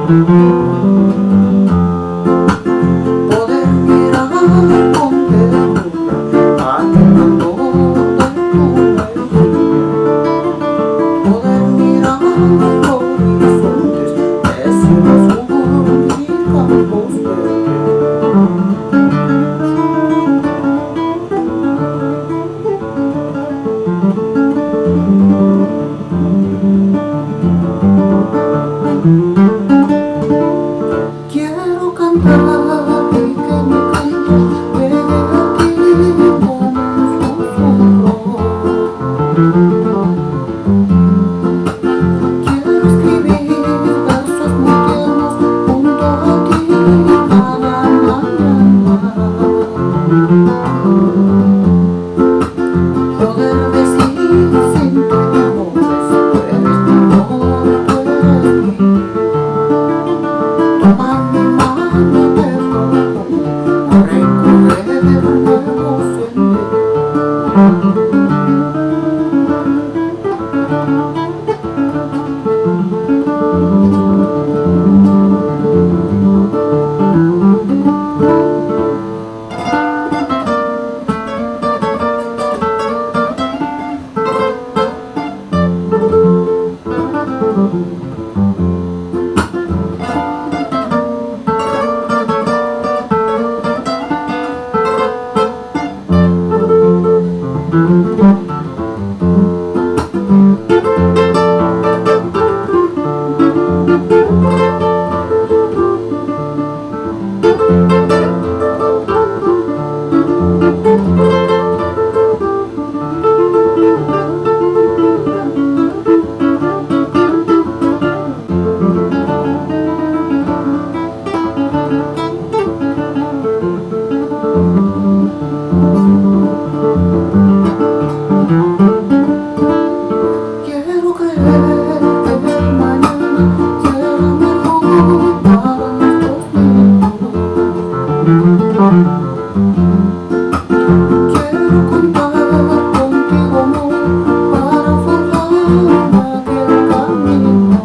Poder mirar con ternura aquel canto del túnel, poder mirar horizontes de cielo azul y campos verdes. Quiero cantar y que mi canto llegue a ti como un susurro. Quiero escribir versos muy tiernos junto a ti cada mañana. Poder decir sin temores, tú eres mi amor, tú eres mi. Toma mi mano y te propongo a recorrer un nuevo sendero. Quiero creer que el mañana será mejor para nuestros niños. Quiero contar contigo, amor, para forjar aquel camino.